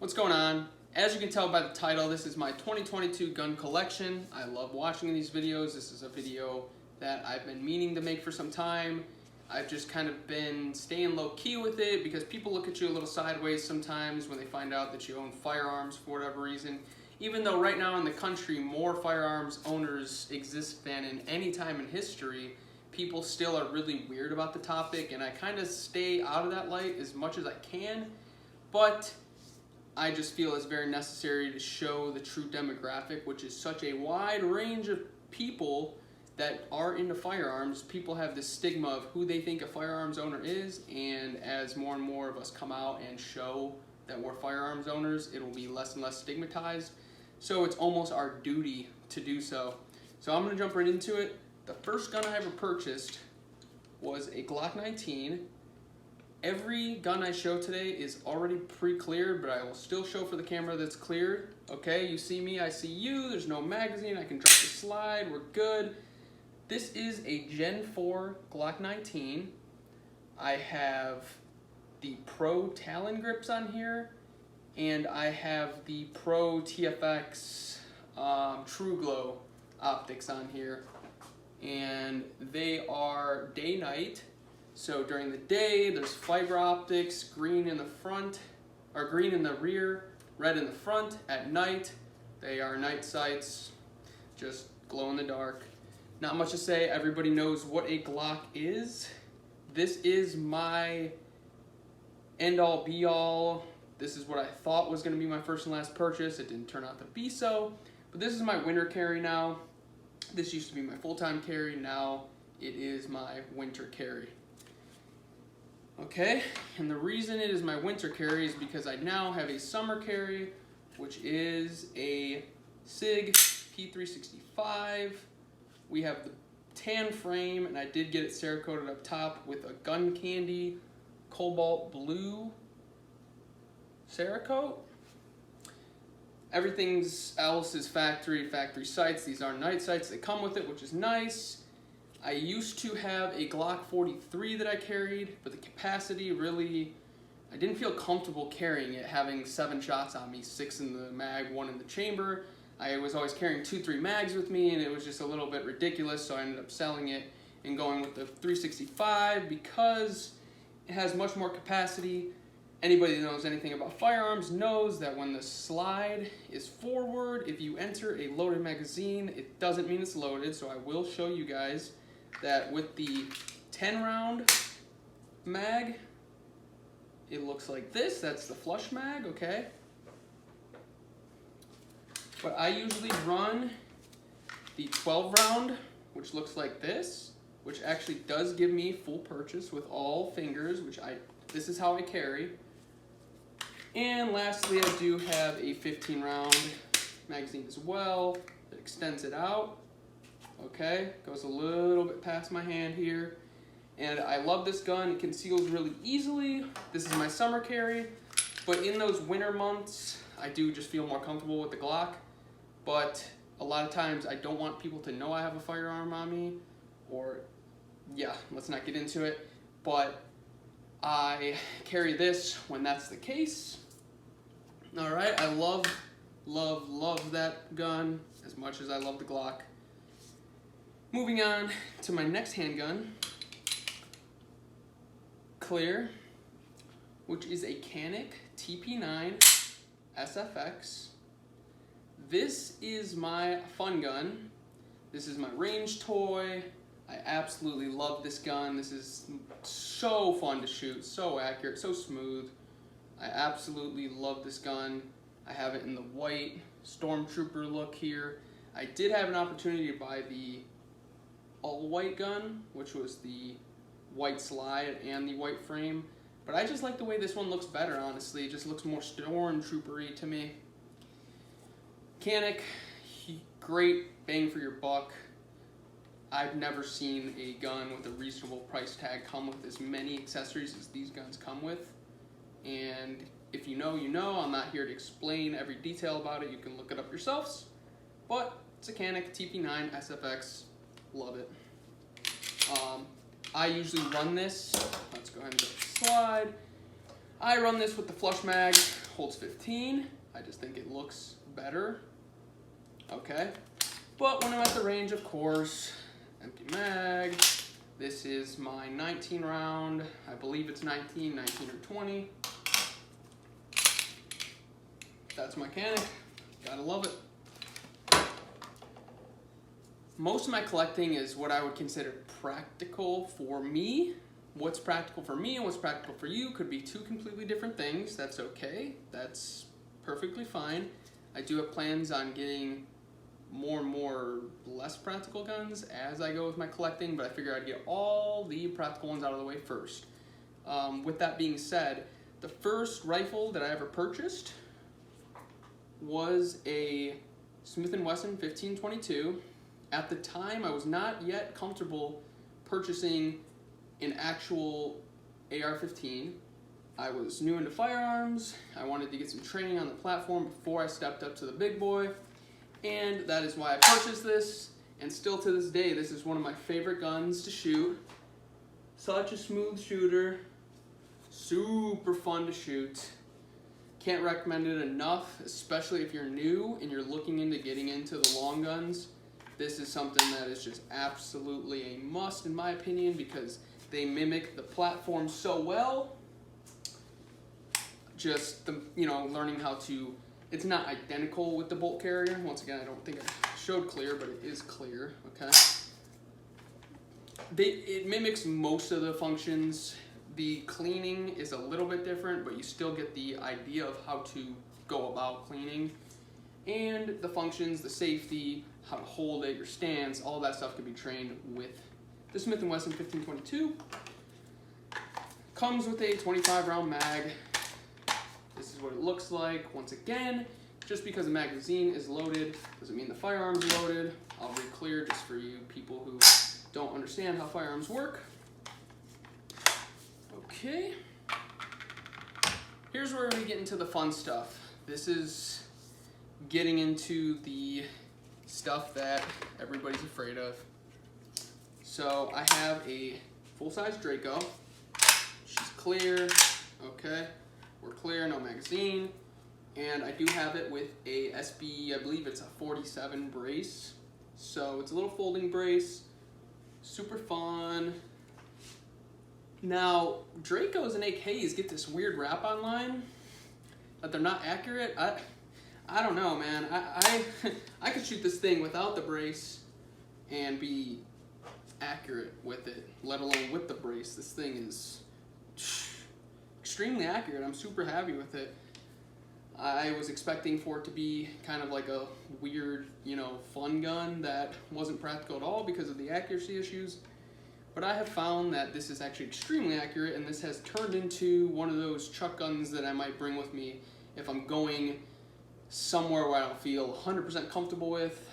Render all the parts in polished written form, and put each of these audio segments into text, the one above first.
What's going on? As you can tell by the title, this is my 2022 gun collection. I love watching these videos. This is a video that I've been meaning to make for some time. I've just kind of been staying low-key with it because people look at you a little sideways sometimes when they find out that you own firearms for whatever reason. Even though right now in the country more firearms owners exist than in any time in history, people still are really weird about the topic, and I kind of stay out of that light as much as I can. But I just feel it's very necessary to show the true demographic, which is such a wide range of people that are into firearms. People have this stigma of who they think a firearms owner is, and as more and more of us come out and show that we're firearms owners, it will be less and less stigmatized. So it's almost our duty to do so. So I'm going to jump right into it. The first gun I ever purchased was a Glock 19. Every gun I show today is already pre-cleared, but I will still show for the camera that's cleared. Okay, you see me, I see you, there's no magazine, I can drop the slide, we're good. This is a Gen 4 Glock 19. I have the Pro Talon grips on here, and I have the Pro TFX True Glow optics on here. And they are day-night. So during the day, there's fiber optics, green in the front, or green in the rear, red in the front. At night, they are night sights, just glow in the dark. Not much to say, everybody knows what a Glock is. This is my end-all be-all. This is what I thought was gonna be my first and last purchase. It didn't turn out to be so, but this is my winter carry now. This used to be my full-time carry, now it is my winter carry. Okay, and the reason it is my winter carry is because I now have a summer carry, which is a Sig P365. We have the tan frame, and I did get it Cerakoted up top with a gun candy cobalt blue Cerakote. Everything else is factory sights. These are night sights. They come with it, which is nice. I used to have a Glock 43 that I carried, but the capacity really, I didn't feel comfortable carrying it, having 7 shots on me, 6 in the mag, 1 in the chamber. I was always carrying 2-3 mags with me, and it was just a little bit ridiculous, so I ended up selling it and going with the 365 because it has much more capacity. Anybody that knows anything about firearms knows that when the slide is forward, if you enter a loaded magazine, it doesn't mean it's loaded, so I will show you guys that with the 10 round mag, it looks like this. That's the flush mag, okay? But I usually run the 12 round, which looks like this, which actually does give me full purchase with all fingers, which this is how I carry. And lastly, I do have a 15 round magazine as well that extends it out. Okay, goes a little bit past my hand here. And I love this gun, it conceals really easily. This is my summer carry, but in those winter months, I do just feel more comfortable with the Glock. But a lot of times I don't want people to know I have a firearm on me, or yeah, let's not get into it. But I carry this when that's the case. All right, I love that gun as much as I love the Glock. Moving on to my next handgun, clear, which is a Canik Tp9 Sfx. This is my fun gun. This is my range toy. I absolutely love this gun. This is so fun to shoot, so accurate, so smooth. I absolutely love this gun. I have it in the white Stormtrooper look here. I did have an opportunity to buy the all-white gun, which was the white slide and the white frame, but I just like the way this one looks better, honestly. It just looks more Stormtrooper-y to me. Canik, great bang for your buck. I've never seen a gun with a reasonable price tag come with as many accessories as these guns come with. And if you know, you know. I'm not here to explain every detail about it. You can look it up yourselves. But it's a Canik Tp9 Sfx. Love it. I usually run this. Let's go ahead and go to the slide. I run this with the flush mag holds 15. I just think it looks better. Okay. But when I'm at the range, of course, empty mag. This is my 19 round. I believe it's 19 or 20. That's my Canik. Gotta love it. Most of my collecting is what I would consider practical for me. What's practical for me and what's practical for you could be two completely different things. That's okay. That's perfectly fine. I do have plans on getting more and more less practical guns as I go with my collecting, but I figure I'd get all the practical ones out of the way first. With that being said, the first rifle that I ever purchased was a Smith & Wesson 1522. At the time, I was not yet comfortable purchasing an actual AR-15. I was new into firearms. I wanted to get some training on the platform before I stepped up to the big boy, and that is why I purchased this. And still to this day, this is one of my favorite guns to shoot. Such a smooth shooter, super fun to shoot. Can't recommend it enough, especially if you're new and you're looking into getting into the long guns. This is something that is just absolutely a must in my opinion, because they mimic the platform so well. Just the, learning how to, it's not identical with the bolt carrier. Once again, I don't think I showed clear, but it is clear, okay? It mimics most of the functions. The cleaning is a little bit different, but you still get the idea of how to go about cleaning. And the functions, the safety, how to hold it, your stance, all that stuff can be trained with the Smith & Wesson 1522. Comes with a 25 round mag. This is what it looks like. Once again, just because the magazine is loaded doesn't mean the firearm's loaded. I'll re-clear just for you people who don't understand how firearms work. Okay. Here's where we get into the fun stuff. This is getting into the stuff that everybody's afraid of. So I have a full-size Draco. She's clear, okay? We're clear, no magazine. And I do have it with a SB, I believe it's a 47 brace. So it's a little folding brace, super fun. Now, Dracos and AKs get this weird rap online that they're not accurate. I don't know, man. I could shoot this thing without the brace and be accurate with it, let alone with the brace. This thing is extremely accurate. I'm super happy with it. I was expecting for it to be kind of like a weird, fun gun that wasn't practical at all because of the accuracy issues. But I have found that this is actually extremely accurate, and this has turned into one of those chuck guns that I might bring with me if I'm going somewhere where I don't feel 100% comfortable with,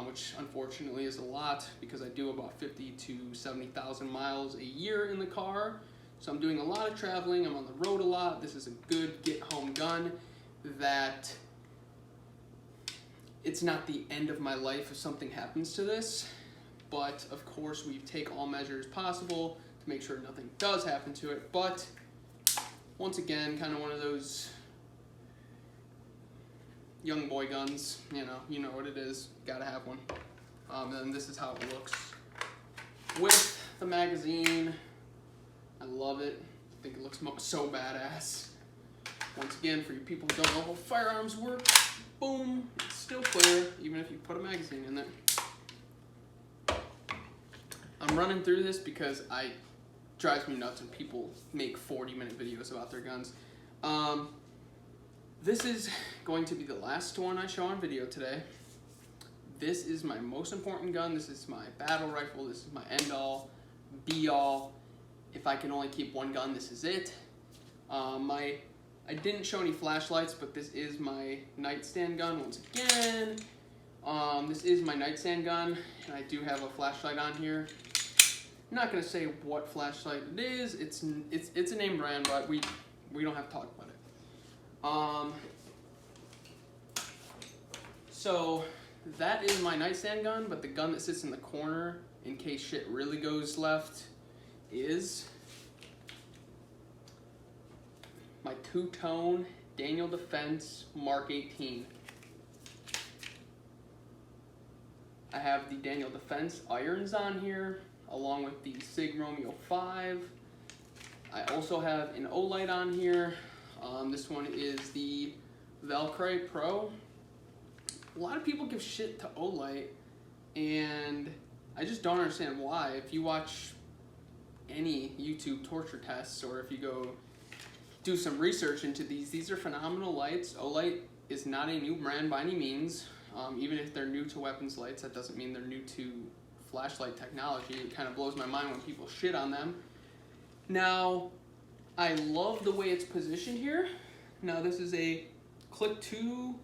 which unfortunately is a lot because I do about 50 to 70,000 miles a year in the car. So I'm doing a lot of traveling, I'm on the road a lot. This is a good get-home gun that it's not the end of my life if something happens to this. But of course we take all measures possible to make sure nothing does happen to it. But once again, kind of one of those young boy guns, you know what it is, gotta have one. And this is how it looks with the magazine. I love it. I think it looks so badass. Once again, for you people who don't know how firearms work, boom, it's still clear even if you put a magazine in there. I'm running through this because it drives me nuts when people make 40-minute videos about their guns. This is going to be the last one I show on video today. This is my most important gun. This is my battle rifle. This is my end-all, be-all. If I can only keep one gun, this is it. I didn't show any flashlights, but this is my nightstand gun once again. This is my nightstand gun, and I do have a flashlight on here. I'm not gonna say what flashlight it is. It's a name brand, but we don't have to talk about it. So that is my nightstand gun, but the gun that sits in the corner in case shit really goes left is my two-tone Daniel Defense Mark 18. I have the Daniel Defense irons on here, along with the Sig Romeo 5. I also have an Olight on here. This one is the Valkyrie Pro. A lot of people give shit to Olight, and I just don't understand why. If you watch any YouTube torture tests, or if you go do some research into these are phenomenal lights. Olight is not a new brand by any means. Even if they're new to weapons lights, that doesn't mean they're new to flashlight technology. It kind of blows my mind when people shit on them. Now, I love the way it's positioned here. Now, this is a click 2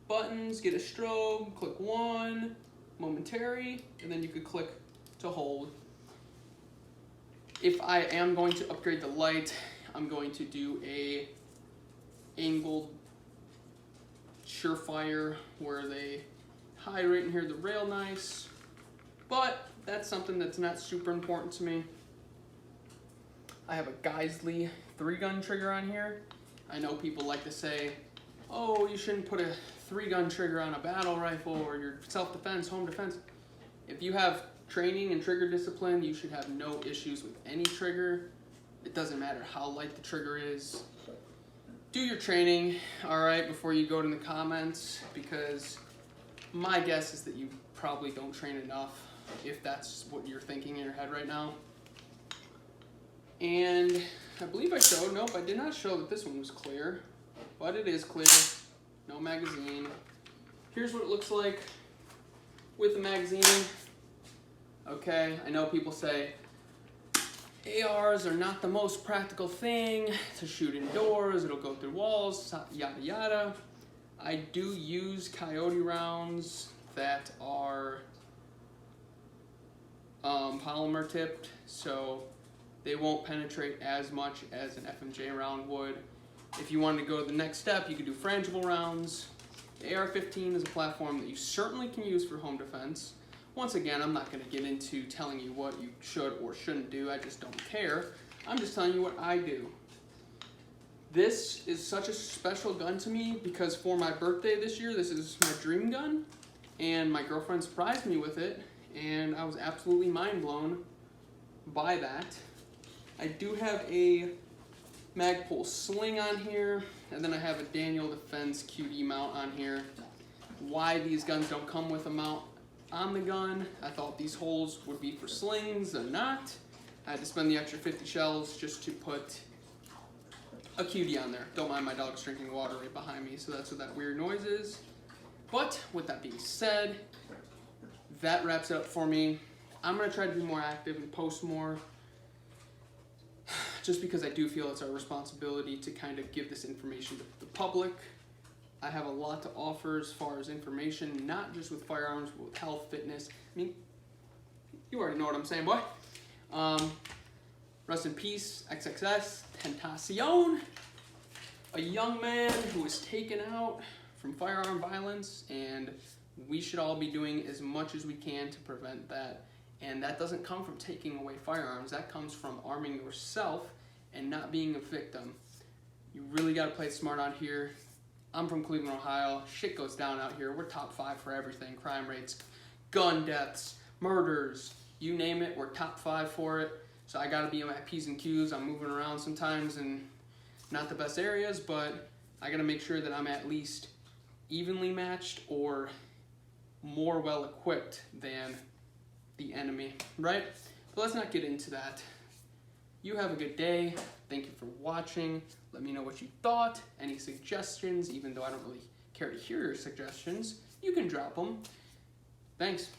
buttons, get a strobe, click 1, momentary, and then you could click to hold. If I am going to upgrade the light, I'm going to do a angled Surefire where they hide right in here the rail nice, but that's something that's not super important to me. I have a Geisley 3-gun trigger on here. I know people like to say, oh, you shouldn't put a 3-gun trigger on a battle rifle or your self-defense, home defense. If you have training and trigger discipline, you should have no issues with any trigger. It doesn't matter how light the trigger is. Do your training, all right, before you go to the comments, because my guess is that you probably don't train enough, if that's what you're thinking in your head right now. And I believe I showed, nope, I did not show that this one was clear, but it is clear, no magazine. Here's what it looks like with the magazine. Okay, I know people say, ARs are not the most practical thing to shoot indoors, it'll go through walls, yada yada. I do use Coyote rounds that are polymer tipped, so they won't penetrate as much as an FMJ round would. If you wanted to go to the next step, you could do frangible rounds. The AR-15 is a platform that you certainly can use for home defense. Once again, I'm not going to get into telling you what you should or shouldn't do. I just don't care. I'm just telling you what I do. This is such a special gun to me because for my birthday this year, this is my dream gun, and my girlfriend surprised me with it, and I was absolutely mind blown by that. I do have a Magpul sling on here, and then I have a Daniel Defense QD mount on here. Why these guns don't come with a mount on the gun, I thought these holes would be for slings, they're not. I had to spend the extra 50 shells just to put a QD on there. Don't mind my dog's drinking water right behind me, so that's what that weird noise is. But with that being said, that wraps it up for me. I'm going to try to be more active and post more, just because I do feel it's our responsibility to kind of give this information to the public. I have a lot to offer as far as information, not just with firearms, but with health, fitness. I mean, you already know what I'm saying, boy. Rest in peace, XXS Tentacion, a young man who was taken out from firearm violence, and we should all be doing as much as we can to prevent that. And that doesn't come from taking away firearms, that comes from arming yourself and not being a victim. You really gotta play smart out here. I'm from Cleveland, Ohio. Shit goes down out here. We're top 5 for everything. Crime rates, gun deaths, murders, you name it, we're top 5 for it. So I gotta be on my P's and Q's. I'm moving around sometimes in not the best areas, but I gotta make sure that I'm at least evenly matched or more well equipped than the enemy, right? But let's not get into that. You have a good day. Thank you for watching. Let me know what you thought. Any suggestions, even though I don't really care to hear your suggestions, you can drop them. Thanks.